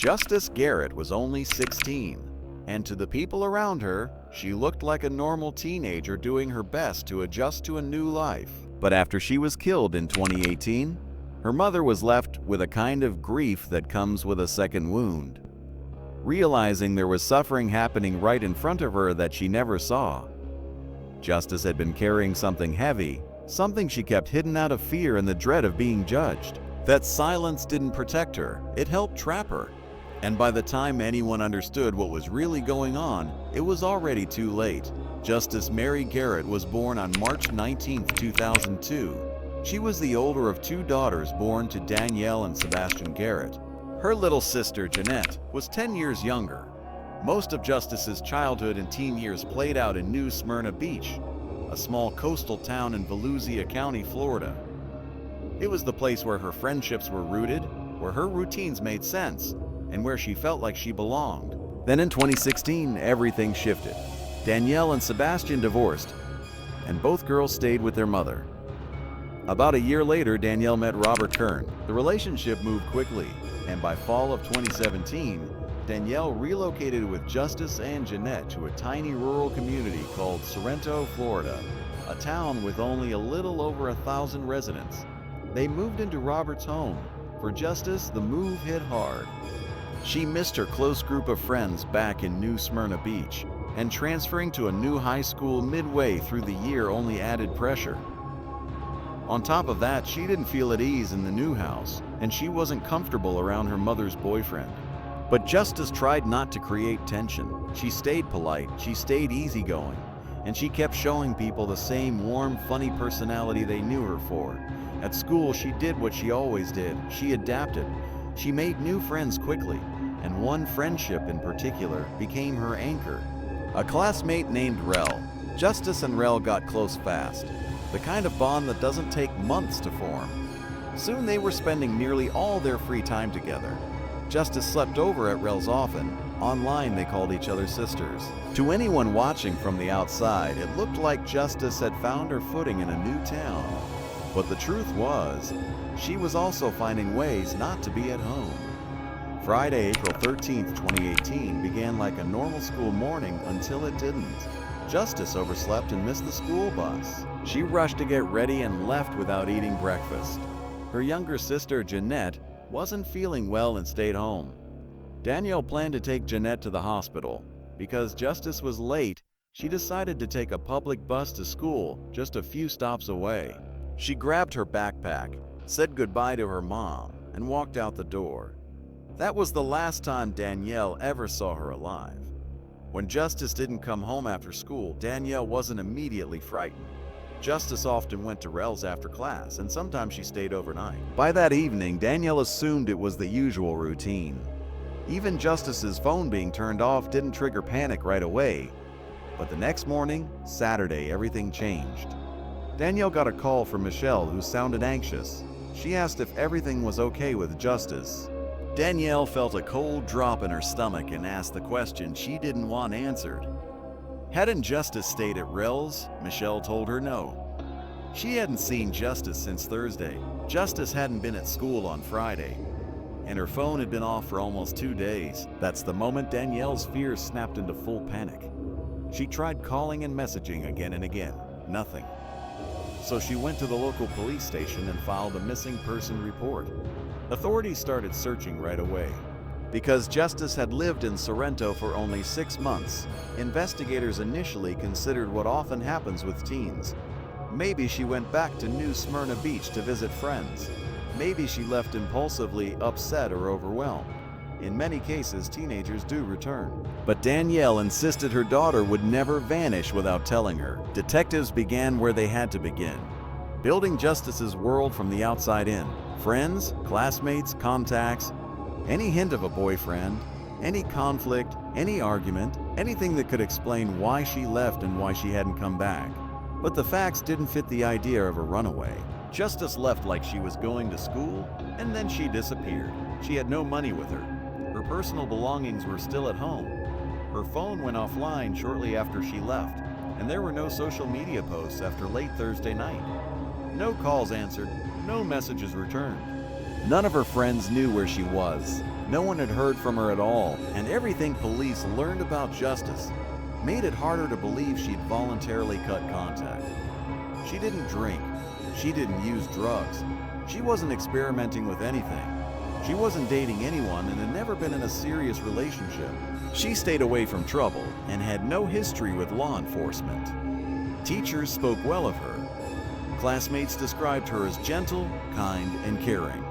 Justice Garrett was only 16, and to the people around her, she looked like a normal teenager doing her best to adjust to a new life. But after she was killed in 2018, her mother was left with a kind of grief that comes with a second wound. Realizing there was suffering happening right in front of her that she never saw. Justice had been carrying something heavy, something she kept hidden out of fear and the dread of being judged. That silence didn't protect her, it helped trap her. And by the time anyone understood what was really going on, it was already too late. Justice Mary Garrett was born on March 19, 2002. She was the older of two daughters born to Danielle and Sebastian Garrett. Her little sister, Jeanette, was 10 years younger. Most of Justice's childhood and teen years played out in New Smyrna Beach, a small coastal town in Volusia County, Florida. It was the place where her friendships were rooted, where her routines made sense, and where she felt like she belonged. Then in 2016, everything shifted. Danielle and Sebastian divorced, and both girls stayed with their mother. About a year later, Danielle met Robert Kern. The relationship moved quickly, and by fall of 2017, Danielle relocated with Justice and Jeanette to a tiny rural community called Sorrento, Florida, a town with only a little over 1,000 residents. They moved into Robert's home. For Justice, the move hit hard. She missed her close group of friends back in New Smyrna Beach, and transferring to a new high school midway through the year only added pressure. On top of that, she didn't feel at ease in the new house, and she wasn't comfortable around her mother's boyfriend. But Justice tried not to create tension. She stayed polite, she stayed easygoing, and she kept showing people the same warm, funny personality they knew her for. At school, she did what she always did. She adapted. She made new friends quickly, and one friendship in particular became her anchor. A classmate named Rel. Justice and Rel got close fast, the kind of bond that doesn't take months to form. Soon they were spending nearly all their free time together. Justice slept over at Rel's often. Online, they called each other sisters. To anyone watching from the outside, it looked like Justice had found her footing in a new town. But the truth was, she was also finding ways not to be at home. Friday, April 13, 2018 began like a normal school morning until it didn't. Justice overslept and missed the school bus. She rushed to get ready and left without eating breakfast. Her younger sister, Jeanette, wasn't feeling well and stayed home. Danielle planned to take Jeanette to the hospital. Because Justice was late, she decided to take a public bus to school just a few stops away. She grabbed her backpack, said goodbye to her mom, and walked out the door. That was the last time Danielle ever saw her alive. When Justice didn't come home after school, Danielle wasn't immediately frightened. Justice often went to Rel's after class, and sometimes she stayed overnight. By that evening, Danielle assumed it was the usual routine. Even Justice's phone being turned off didn't trigger panic right away. But the next morning, Saturday, everything changed. Danielle got a call from Michelle, who sounded anxious. She asked if everything was okay with Justice. Danielle felt a cold drop in her stomach and asked the question she didn't want answered. Hadn't Justice stayed at Rel's? Michelle told her no. She hadn't seen Justice since Thursday. Justice hadn't been at school on Friday, and her phone had been off for almost 2 days. That's the moment Danielle's fears snapped into full panic. She tried calling and messaging again and again. Nothing. So she went to the local police station and filed a missing person report. Authorities started searching right away. Because Justice had lived in Sorrento for only 6 months, investigators initially considered what often happens with teens. Maybe she went back to New Smyrna Beach to visit friends. Maybe she left impulsively, upset, or overwhelmed. In many cases, teenagers do return. But Danielle insisted her daughter would never vanish without telling her. Detectives began where they had to begin, building Justice's world from the outside in. Friends, classmates, contacts, any hint of a boyfriend, any conflict, any argument, anything that could explain why she left and why she hadn't come back. But the facts didn't fit the idea of a runaway. Justice left like she was going to school, and then she disappeared. She had no money with her. Her personal belongings were still at home. Her phone went offline shortly after she left, and there were no social media posts after late Thursday night. No calls answered, no messages returned. None of her friends knew where she was. No one had heard from her at all, and everything police learned about Justice made it harder to believe she'd voluntarily cut contact. She didn't drink. She didn't use drugs. She wasn't experimenting with anything. She wasn't dating anyone and had never been in a serious relationship. She stayed away from trouble and had no history with law enforcement. Teachers spoke well of her. Classmates described her as gentle, kind, and caring.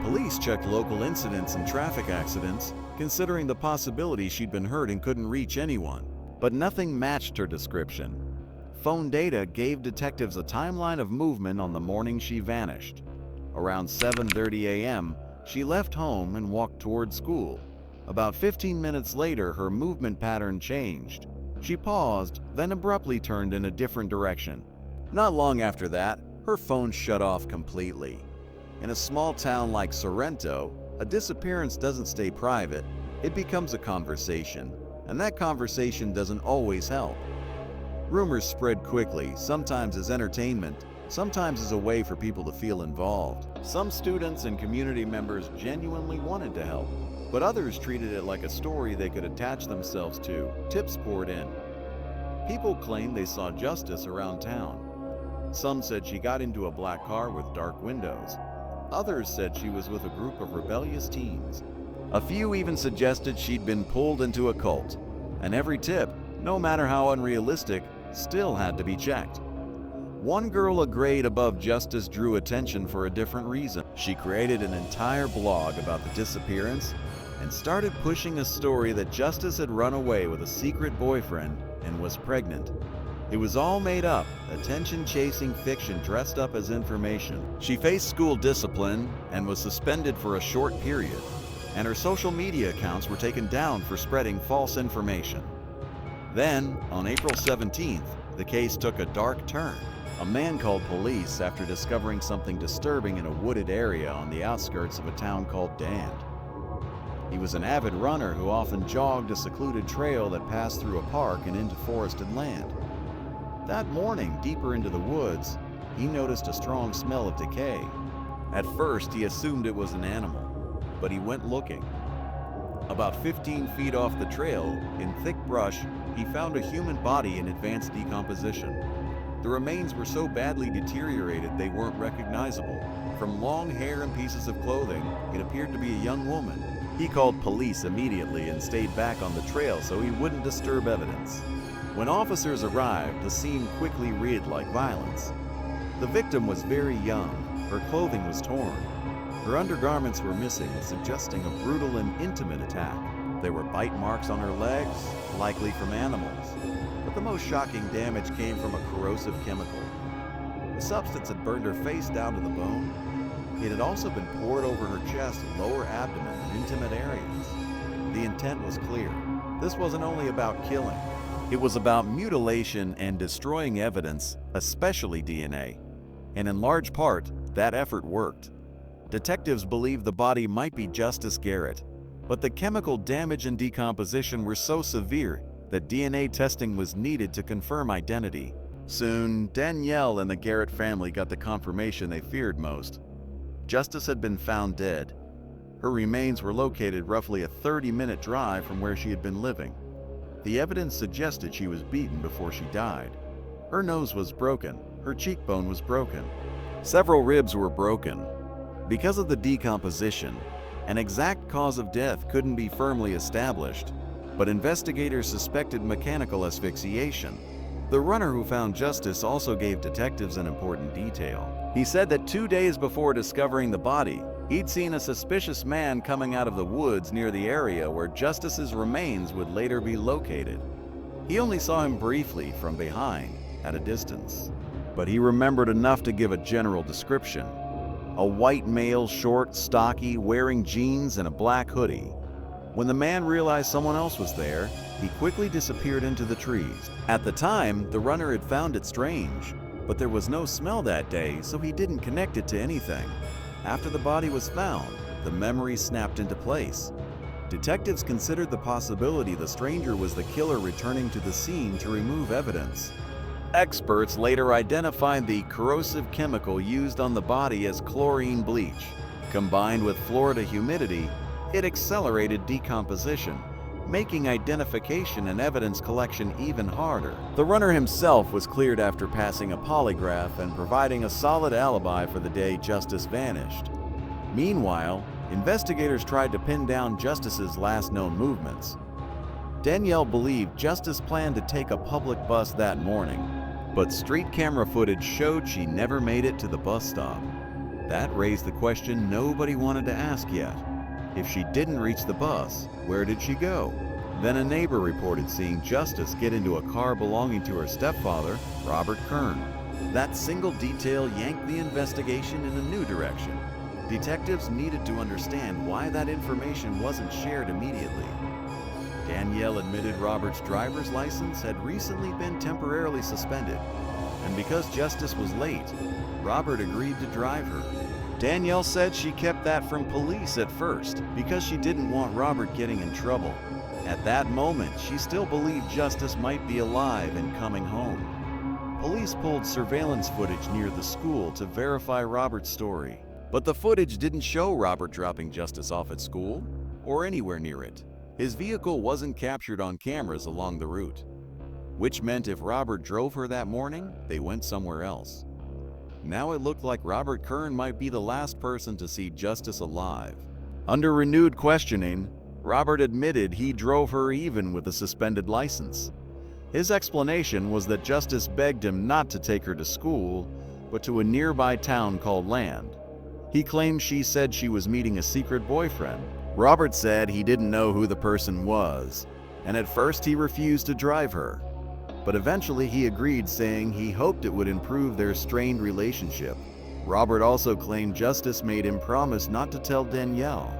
Police checked local incidents and traffic accidents, considering the possibility she'd been hurt and couldn't reach anyone. But nothing matched her description. Phone data gave detectives a timeline of movement on the morning she vanished. Around 7:30 a.m., she left home and walked toward school. About 15 minutes later, her movement pattern changed. She paused, then abruptly turned in a different direction. Not long after that, her phone shut off completely. In a small town like Sorrento, a disappearance doesn't stay private. It becomes a conversation, and that conversation doesn't always help. Rumors spread quickly, sometimes as entertainment, sometimes as a way for people to feel involved. Some students and community members genuinely wanted to help, but others treated it like a story they could attach themselves to. Tips poured in. People claimed they saw Justice around town. Some said she got into a black car with dark windows. Others said she was with a group of rebellious teens. A few even suggested she'd been pulled into a cult. And every tip, no matter how unrealistic, still had to be checked. One girl a grade above Justice drew attention for a different reason. She created an entire blog about the disappearance and started pushing a story that Justice had run away with a secret boyfriend and was pregnant. It was all made up, attention-chasing fiction dressed up as information. She faced school discipline and was suspended for a short period, and her social media accounts were taken down for spreading false information. Then, on April 17th, the case took a dark turn. A man called police after discovering something disturbing in a wooded area on the outskirts of a town called Dand. He was an avid runner who often jogged a secluded trail that passed through a park and into forested land. That morning, deeper into the woods, he noticed a strong smell of decay. At first, he assumed it was an animal, but he went looking. About 15 feet off the trail, in thick brush, he found a human body in advanced decomposition. The remains were so badly deteriorated they weren't recognizable. From long hair and pieces of clothing, it appeared to be a young woman. He called police immediately and stayed back on the trail so he wouldn't disturb evidence. When officers arrived, the scene quickly read like violence. The victim was very young. Her clothing was torn. Her undergarments were missing, suggesting a brutal and intimate attack. There were bite marks on her legs, likely from animals. But the most shocking damage came from a corrosive chemical. The substance had burned her face down to the bone. It had also been poured over her chest, lower abdomen, and intimate areas. The intent was clear. This wasn't only about killing. It was about mutilation and destroying evidence, especially DNA. And in large part, that effort worked. Detectives believed the body might be Justice Garrett, but the chemical damage and decomposition were so severe that DNA testing was needed to confirm identity. Soon, Danielle and the Garrett family got the confirmation they feared most. Justice had been found dead. Her remains were located roughly a 30-minute drive from where she had been living. The evidence suggested she was beaten before she died. Her nose was broken. Her cheekbone was broken. Several ribs were broken. Because of the decomposition, an exact cause of death couldn't be firmly established, but investigators suspected mechanical asphyxiation. The runner who found Justice also gave detectives an important detail. He said that 2 days before discovering the body, he'd seen a suspicious man coming out of the woods near the area where Justice's remains would later be located. He only saw him briefly from behind, at a distance, but he remembered enough to give a general description. A white male, short, stocky, wearing jeans and a black hoodie. When the man realized someone else was there, he quickly disappeared into the trees. At the time, the runner had found it strange, but there was no smell that day, so he didn't connect it to anything. After the body was found, the memory snapped into place. Detectives considered the possibility the stranger was the killer returning to the scene to remove evidence. Experts later identified the corrosive chemical used on the body as chlorine bleach. Combined with Florida humidity, It accelerated decomposition, making identification and evidence collection even harder. The runner himself was cleared after passing a polygraph and providing a solid alibi for the day Justice vanished. Meanwhile, investigators tried to pin down Justice's last known movements. Danielle believed Justice planned to take a public bus that morning, but street camera footage showed she never made it to the bus stop. That raised the question nobody wanted to ask yet. If she didn't reach the bus, where did she go? Then a neighbor reported seeing Justice get into a car belonging to her stepfather, Robert Kern. That single detail yanked the investigation in a new direction. Detectives needed to understand why that information wasn't shared immediately. Danielle admitted Robert's driver's license had recently been temporarily suspended, and because Justice was late, Robert agreed to drive her. Danielle said she kept that from police at first because she didn't want Robert getting in trouble. At that moment, she still believed Justice might be alive and coming home. Police pulled surveillance footage near the school to verify Robert's story, but the footage didn't show Robert dropping Justice off at school or anywhere near it. His vehicle wasn't captured on cameras along the route, which meant if Robert drove her that morning, they went somewhere else. Now it looked like Robert Kern might be the last person to see Justice alive. Under renewed questioning, Robert admitted he drove her even with a suspended license. His explanation was that Justice begged him not to take her to school, but to a nearby town called Land. He claimed she said she was meeting a secret boyfriend. Robert said he didn't know who the person was, and at first he refused to drive her. But eventually he agreed, saying he hoped it would improve their strained relationship. Robert also claimed Justice made him promise not to tell Danielle.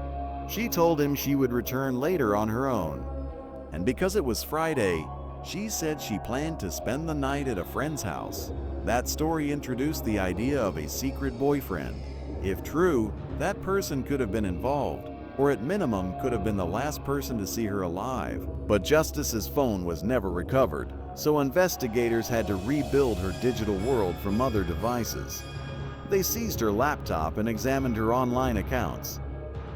She told him she would return later on her own. And because it was Friday, she said she planned to spend the night at a friend's house. That story introduced the idea of a secret boyfriend. If true, that person could have been involved, or at minimum could have been the last person to see her alive. But Justice's phone was never recovered, so investigators had to rebuild her digital world from other devices. They seized her laptop and examined her online accounts.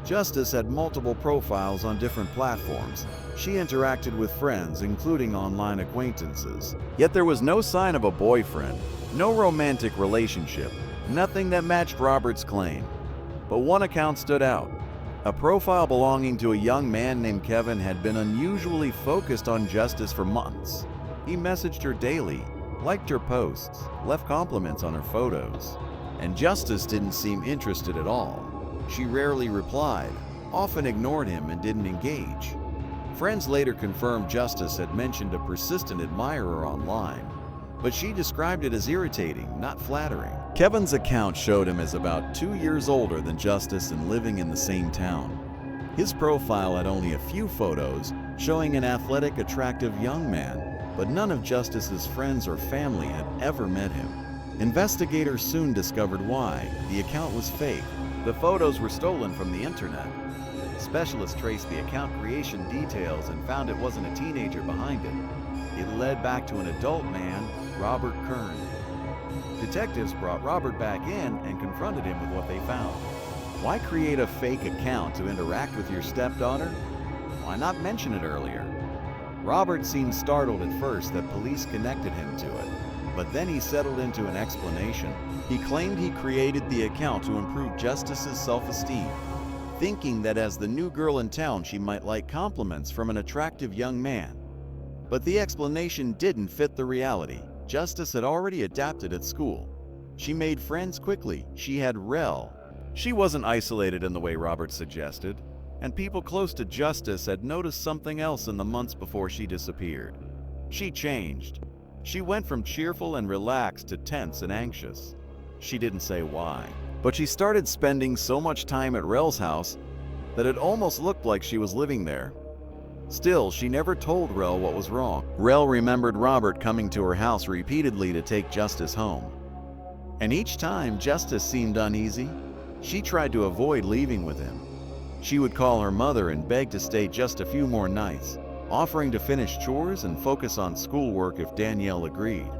Justice had multiple profiles on different platforms. She interacted with friends, including online acquaintances. Yet there was no sign of a boyfriend, no romantic relationship, nothing that matched Robert's claim. But one account stood out. A profile belonging to a young man named Kevin had been unusually focused on Justice for months. He messaged her daily, liked her posts, left compliments on her photos. And Justice didn't seem interested at all. She rarely replied, often ignored him, and didn't engage. Friends later confirmed Justice had mentioned a persistent admirer online, but she described it as irritating, not flattering. Kevin's account showed him as about 2 years older than Justice and living in the same town. His profile had only a few photos showing an athletic, attractive young man, but none of Justice's friends or family had ever met him. Investigators soon discovered why. The account was fake. The photos were stolen from the internet. Specialists traced the account creation details and found it wasn't a teenager behind it. It led back to an adult man, Robert Kern. Detectives brought Robert back in and confronted him with what they found. Why create a fake account to interact with your stepdaughter? Why not mention it earlier? Robert seemed startled at first that police connected him to it, but then he settled into an explanation. He claimed he created the account to improve Justice's self-esteem, thinking that as the new girl in town she might like compliments from an attractive young man. But the explanation didn't fit the reality. Justice had already adapted at school. She made friends quickly. She had Rel. She wasn't isolated in the way Robert suggested, and people close to Justice had noticed something else in the months before she disappeared. She changed. She went from cheerful and relaxed to tense and anxious. She didn't say why, but she started spending so much time at Rel's house that it almost looked like she was living there. Still, she never told Rel what was wrong. Rel remembered Robert coming to her house repeatedly to take Justice home. And each time Justice seemed uneasy, she tried to avoid leaving with him. She would call her mother and beg to stay just a few more nights, offering to finish chores and focus on schoolwork if Danielle agreed.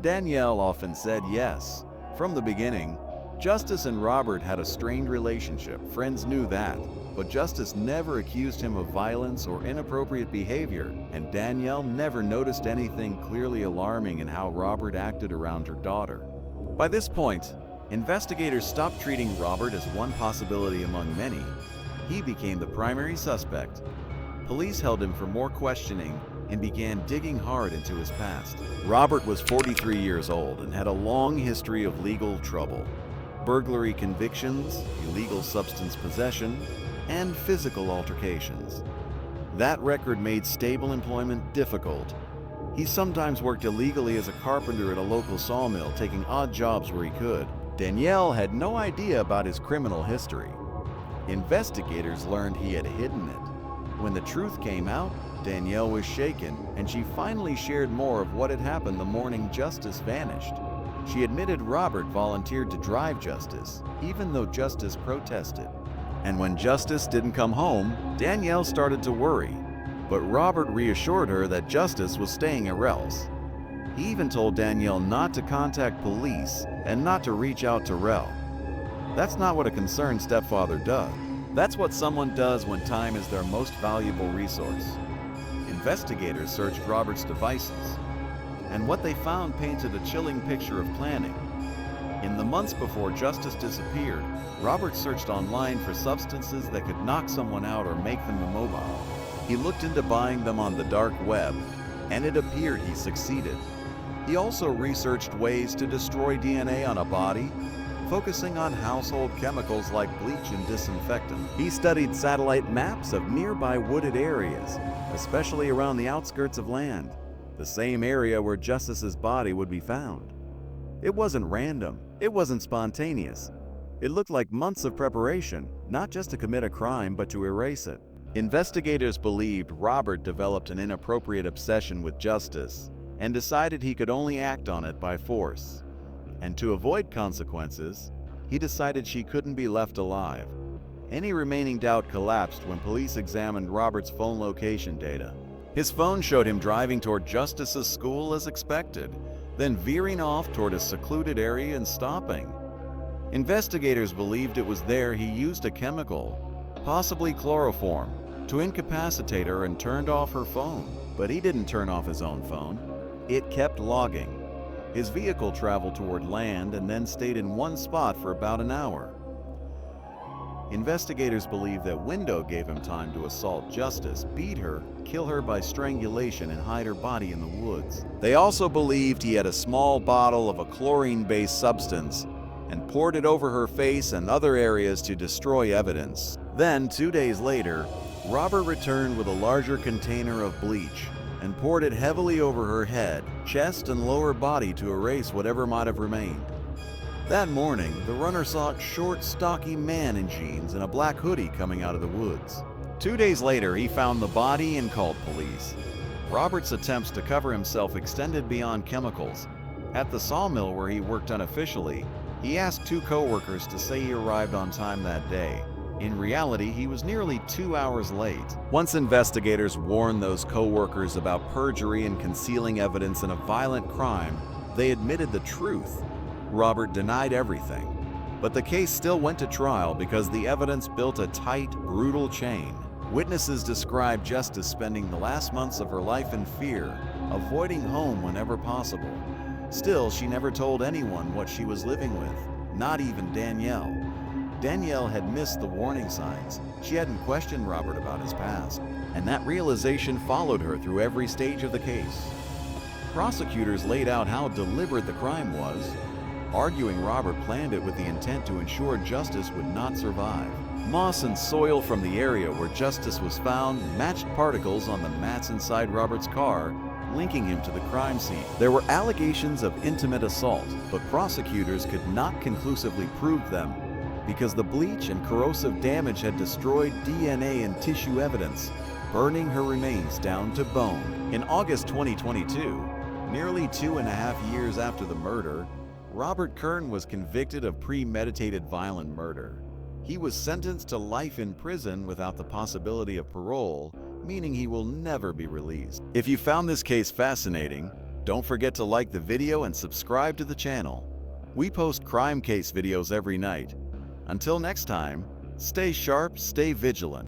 Danielle often said yes. From the beginning, Justice and Robert had a strained relationship, friends knew that, but Justice never accused him of violence or inappropriate behavior, and Danielle never noticed anything clearly alarming in how Robert acted around her daughter. By this point, investigators stopped treating Robert as one possibility among many. He became the primary suspect. Police held him for more questioning and began digging hard into his past. Robert was 43 years old and had a long history of legal trouble. Burglary convictions, illegal substance possession, and physical altercations. That record made stable employment difficult. He sometimes worked illegally as a carpenter at a local sawmill, taking odd jobs where he could. Danielle had no idea about his criminal history. Investigators learned he had hidden it. When the truth came out, Danielle was shaken, and she finally shared more of what had happened the morning Justice vanished. She admitted Robert volunteered to drive Justice, even though Justice protested. And when Justice didn't come home, Danielle started to worry. But Robert reassured her that Justice was staying at Rel's. He even told Danielle not to contact police and not to reach out to Rel. That's not what a concerned stepfather does. That's what someone does when time is their most valuable resource. Investigators searched Robert's devices, and what they found painted a chilling picture of planning. In the months before Justice disappeared, Robert searched online for substances that could knock someone out or make them immobile. He looked into buying them on the dark web, and it appeared he succeeded. He also researched ways to destroy DNA on a body, focusing on household chemicals like bleach and disinfectant. He studied satellite maps of nearby wooded areas, especially around the outskirts of land, the same area where Justice's body would be found. It wasn't random, it wasn't spontaneous. It looked like months of preparation, not just to commit a crime, but to erase it. Investigators believed Robert developed an inappropriate obsession with Justice and decided he could only act on it by force. And to avoid consequences, he decided she couldn't be left alive. Any remaining doubt collapsed when police examined Robert's phone location data. His phone showed him driving toward Justice's school as expected, then veering off toward a secluded area and stopping. Investigators believed it was there he used a chemical, possibly chloroform, to incapacitate her and turned off her phone. But he didn't turn off his own phone. It kept logging. His vehicle traveled toward land and then stayed in one spot for about an hour. Investigators believe that window gave him time to assault Justice, beat her, kill her by strangulation, and hide her body in the woods. They also believed he had a small bottle of a chlorine-based substance and poured it over her face and other areas to destroy evidence. Then, 2 days later, Robert returned with a larger container of bleach and poured it heavily over her head, chest, and lower body to erase whatever might have remained. That morning, the runner saw a short, stocky man in jeans and a black hoodie coming out of the woods. 2 days later, he found the body and called police. Robert's attempts to cover himself extended beyond chemicals. At the sawmill where he worked unofficially, he asked 2 co-workers to say he arrived on time that day. In reality, he was nearly 2 hours late. Once investigators warned those co-workers about perjury and concealing evidence in a violent crime, they admitted the truth. Robert denied everything. But the case still went to trial because the evidence built a tight, brutal chain. Witnesses described Justice spending the last months of her life in fear, avoiding home whenever possible. Still, she never told anyone what she was living with, not even Danielle. Danielle had missed the warning signs. She hadn't questioned Robert about his past, and that realization followed her through every stage of the case. Prosecutors laid out how deliberate the crime was, arguing Robert planned it with the intent to ensure Justice would not survive. Moss and soil from the area where Justice was found matched particles on the mats inside Robert's car, linking him to the crime scene. There were allegations of intimate assault, but prosecutors could not conclusively prove them because the bleach and corrosive damage had destroyed DNA and tissue evidence, burning her remains down to bone. In August 2022, nearly 2.5 years after the murder, Robert Kern was convicted of premeditated violent murder. He was sentenced to life in prison without the possibility of parole, meaning he will never be released. If you found this case fascinating, don't forget to like the video and subscribe to the channel. We post crime case videos every night. Until next time, stay sharp, stay vigilant.